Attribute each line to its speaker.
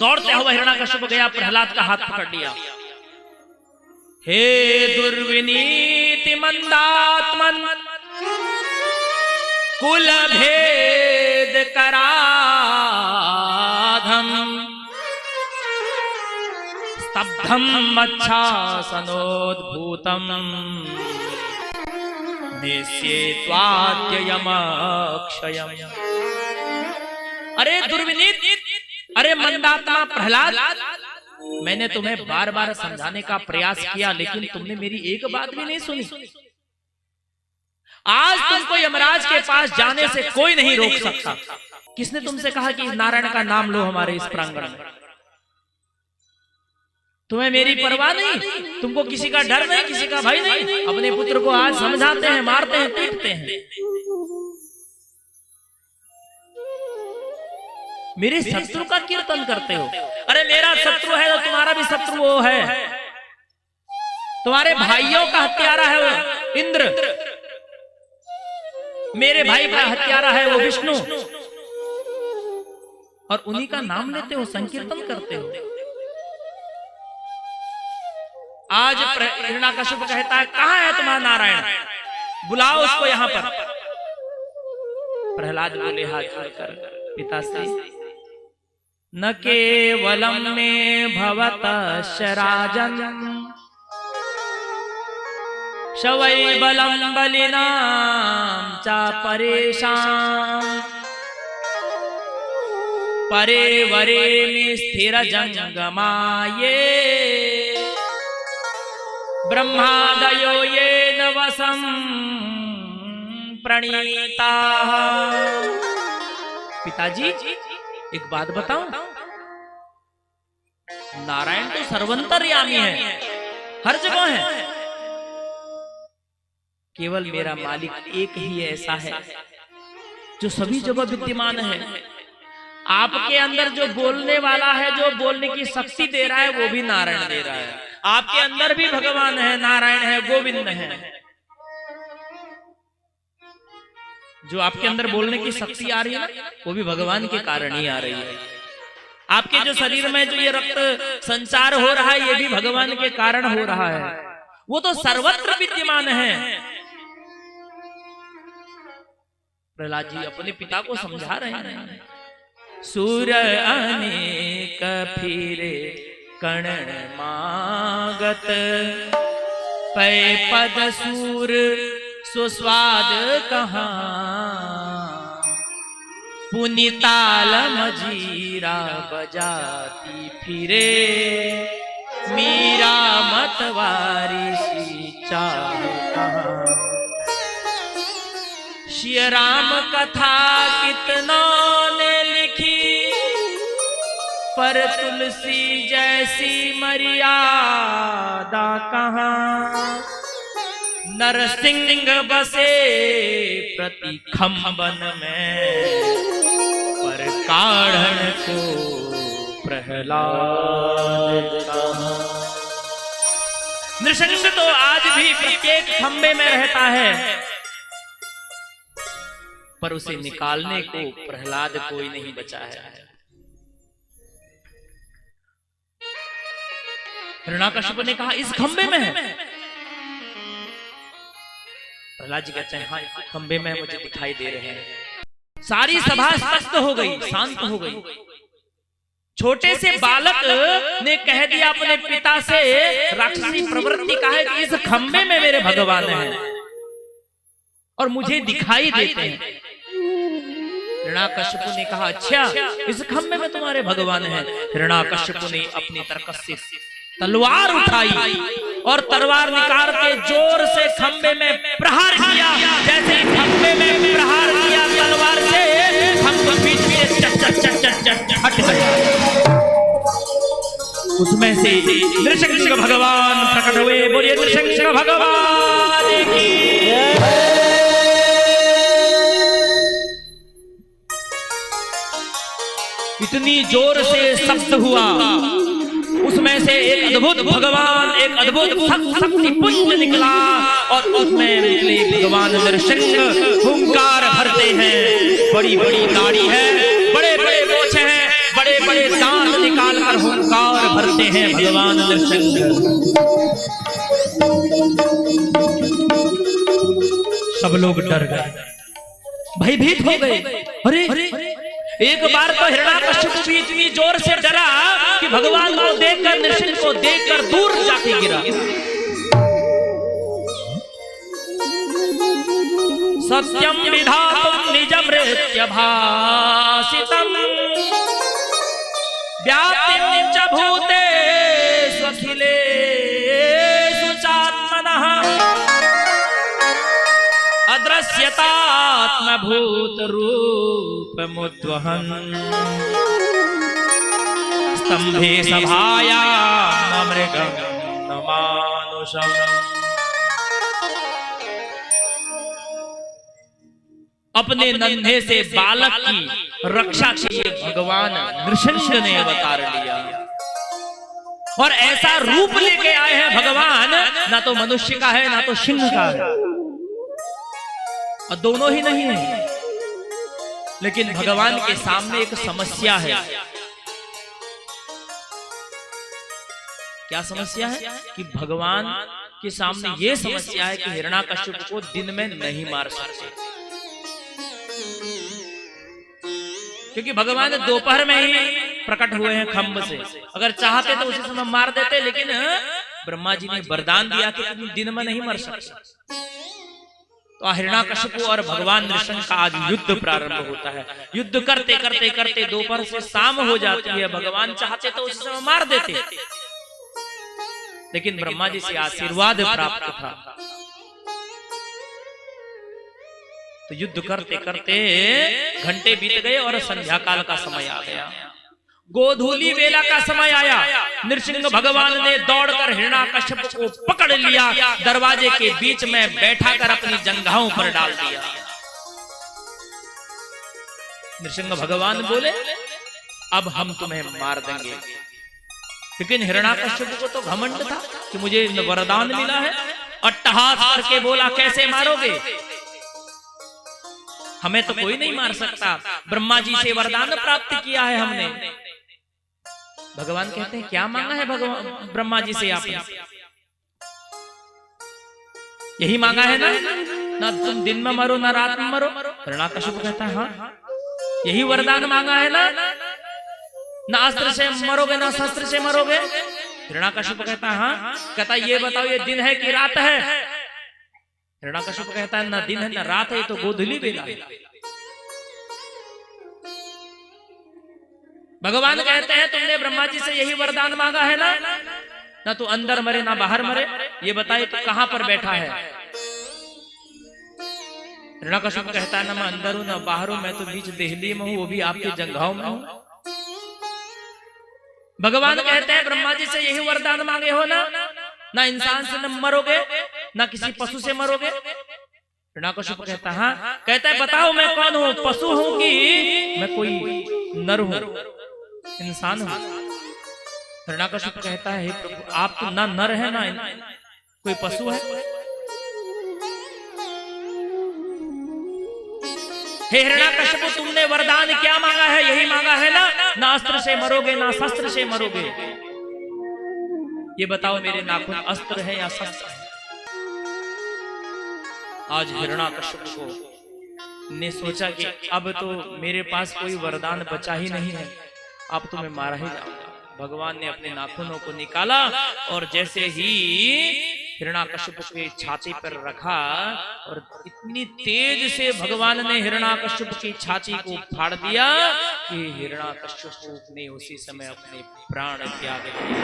Speaker 1: दौड़ते हुए हिरण्यकश्यप गया, प्रहलाद का हाथ पकड़ लिया। हे दुर्विनीति मंदात्मन कुल भेद कराधम स्तब्धम मच्छासनोद्भूतम निस्ये त्वाद्ययमक्षयम्। अरे दुर्विनीत, अरे मंदात्मा प्रहलाद, मैंने तुम्हें बार बार समझाने का प्रयास किया लेकिन तुमने मेरी एक बात भी नहीं सुनी। आज तुमको यमराज के पास जाने से कोई नहीं रोक सकता। किसने तुमसे कहा कि नारायण का नाम लो हमारे इस प्रांगण में? तुम्हें मेरी परवाह नहीं, तुमको किसी का डर नहीं, किसी का भय नहीं। अपने पुत्र को आज समझाते हैं, मारते हैं, पीटते हैं। मेरे शत्रु का कीर्तन करते हो। अरे मेरा शत्रु है तो तुम्हारा भी शत्रु वो है। तुम्हारे भाइयों का हत्यारा है वो इंद्र, मेरे भाई का हत्यारा है वो विष्णु, और उन्हीं का नाम लेते हो, संकीर्तन करते हो। आज हिरण्यकश्यप कहता है कहां है तुम्हारा नारायण, बुलाओ उसको यहां पर। प्रहलाद बोले हाथ जोड़कर, पिताश्री न केवलम में भवतश्च राजन् शवै बलम बलिनां च परेशां परे वरे में स्थिर जंगमाये ब्रह्मादयो ये नवसं प्रणीता। पिताजी एक बात बताऊं, नारायण तो सर्वंतर्यामी है, हर जगह है। केवल मेरा मालिक एक ही ऐसा है जो सभी जगह विद्यमान है। आपके अंदर जो बोलने वाला है, जो बोलने की शक्ति दे रहा है, वो भी नारायण दे रहा है। आपके अंदर भी भगवान है, नारायण है, गोविंद है। जो आपके अंदर बोलने की शक्ति आ रही है वो भी भगवान के कारण ही आ रही है। आपके जो शरीर में जो ये रक्त संचार हो रहा है ये भी भगवान के कारण हो रहा है। वो तो सर्वत्र विद्यमान है। प्रहलाद जी अपने पिता को समझा रहे हैं। सूर्य अनेक फिरे कण मागत पै पद सूर सुस्वाद कहाँ पुनिताल मजीरा बजाती फिरे मीरा मतवारी सी चाह कहाँ। श्री राम कथा कितनों ने लिखी पर तुलसी जैसी मर्यादा कहाँ। नरसिंह बसे प्रति खम्बन में पर काढ़न को प्रहलाद कहाँ। नृसिंह तो आज भी प्रत्येक खंबे में रहता है पर उसे निकालने को प्रहलाद कोई नहीं बचा है। हिरण्यकश्यप ने कहा इस खंबे में है। प्रहलाद जी कहते हैं हाँ इस खंबे में मुझे दिखाई दे रहे हैं। सारी सभा स्तब्ध हो गई, शांत हो गई। छोटे से बालक ने कह दिया अपने पिता से, राक्षसी प्रवृत्ति का है कि इस खंबे में मेरे भगवान हैं और मुझे दिखाई देते हैं। हिरण्यकश्यप ने कहा अच्छा इस खंबे में तुम्हारे भगवान हैं। हिरण्यकश्यप ने अपनी तरकस से तलवार उठाई और तलवार निकाल के जोर से खंबे में प्रहार किया। जैसे खंबे में प्रहार किया तलवार से, खंबा बीच में चट चट चट चट चट हट गया। उसमें से नृसिंह भगवान प्रकट हुए। बोलिए नृसिंह भगवान की। इतनी जोर से शब्द हुआ, उसमें से एक अद्भुत भगवान, एक अद्भुत शक्ति पुंज निकला और उसमें निकले भगवान नृसिंह हुंकार भरते हैं। बड़ी बड़ी दाढ़ी है, बड़े बड़े मूंछ हैं, बड़े बड़े दांत निकाल कर हुंकार भरते हैं भगवान नृसिंह। सब लोग डर गए, भयभीत हो गए। अरे एक बार तो हिरण्याकश्यप भी इतनी जोर से डरा कि भगवान को देखकर, नृसिंह को देखकर दूर जाके गिरा। सत्यम विधातुम निजमृत्य भासितम व्याप्तिं च भूतेषु अखिलेषु चात्मनः अदृश्यतात्मभूतरूपमुद्वहन् स्तंभे सभायां मृगं न मानुषम्। अपने नन्हे से बालक की रक्षा के लिए भगवान नृसिंह ने अवतार लिया और ऐसा रूप लेके आए हैं भगवान, ना तो मनुष्य का है ना तो सिंह का है, और दोनों ही नहीं है। लेकिन भगवान के सामने एक समस्या है। क्या समस्या है? कि भगवान के सामने यह समस्या है कि हिरण्याकश्यप को दिन में नहीं मार सकते, क्योंकि भगवान दोपहर में ही प्रकट हुए हैं खम्भ से। अगर चाहते तो उसी समय मार देते, लेकिन ब्रह्मा जी ने वरदान दिया कि तुम दिन में नहीं मर सकते। तो हिरण्याकश्यप और भगवान नृसिंह का आज युद्ध प्रारंभ होता है। युद्ध करते करते करते दोपहर से शाम हो जाती है। भगवान चाहते तो उसी समय मार देते, लेकिन ब्रह्मा जी से आशीर्वाद प्राप्त था। तो युद्ध करते करते घंटे बीत गए और संध्या काल का समय आ गया। गोधूली वेला का समय आया। नृसिंह भगवान ने दौड़कर हिरण्याकश्यप को पकड़ लिया, दरवाजे के बीच में बैठाकर अपनी जंघाओं पर डाल दिया। नृसिंह भगवान बोले, अब हम तुम्हें मार देंगे। लेकिन हिरण्याकश्यप को तो घमंड था कि मुझे वरदान मिला है। अट्टहास करके बोला, कैसे मारोगे? हमें तो कोई नहीं मार सकता, ब्रह्मा जी से वरदान प्राप्त किया है हमने। भगवान कहते हैं, क्या मांगा है भगवान ब्रह्मा जी से आपने? यही मांगा है ना तुम दिन में मरो ना रात में मरो। हिरण्याकश्यप कहता है, हाँ यही वरदान मांगा है ना अस्त्र से मरोगे ना शस्त्र से मरोगे। हिरण्याकश्यप कहता है, हाँ। कहता ये बताओ, ये दिन है कि रात है? हिरण्याकश्यप कहता है, ना दिन है ना रात है, ये तो गोधूली वेला है। भगवान कहते हैं, तुमने ब्रह्मा जी से यही वरदान मांगा है ना तो अंदर मरे ना बाहर मरे। ये बताइए तो कहां पर बैठा है? हिरण्याकश्यप कहता है, ना मैं अंदर हूं ना बाहर हूं, मैं तो बीच देहली में हूं, वो भी आपके जंघाओं में हूं। भगवान कहते हैं, ब्रह्मा जी से यही वरदान मांगे हो ना इंसान से न मरोगे ना किसी पशु से मरोगे। हिरण्याकश्यप कहता है, हाँ। कहता है, बताओ मैं कौन हूं, पशु हूं कि मैं कोई नर हूं, इंसान हूं? हिरण्याकश्यप कहता है, हे प्रभु, आप तो ना नर है ना कोई पशु है। हे हिरण्याकश्यप, तुमने वरदान क्या मांगा है? यही मांगा है ना अस्त्र से मरोगे ना शस्त्र से मरोगे। ये बताओ, मेरे नाखून अस्त्र है या शस्त्र है? आज हिरण्याकश्यप को ने सोचा कि अब तो मेरे पास कोई वरदान बचा ही नहीं है, अब तो मैं मारा ही जाऊंगा। भगवान ने अपने नाखूनों को निकाला और जैसे ही हिरण्याकश्यप के छाती पर रखा और इतनी तेज से भगवान ने हिरण्याकश्यप की छाती को फाड़ दिया कि हिरण्याकश्यप ने उसी समय अपने प्राण त्याग दिए।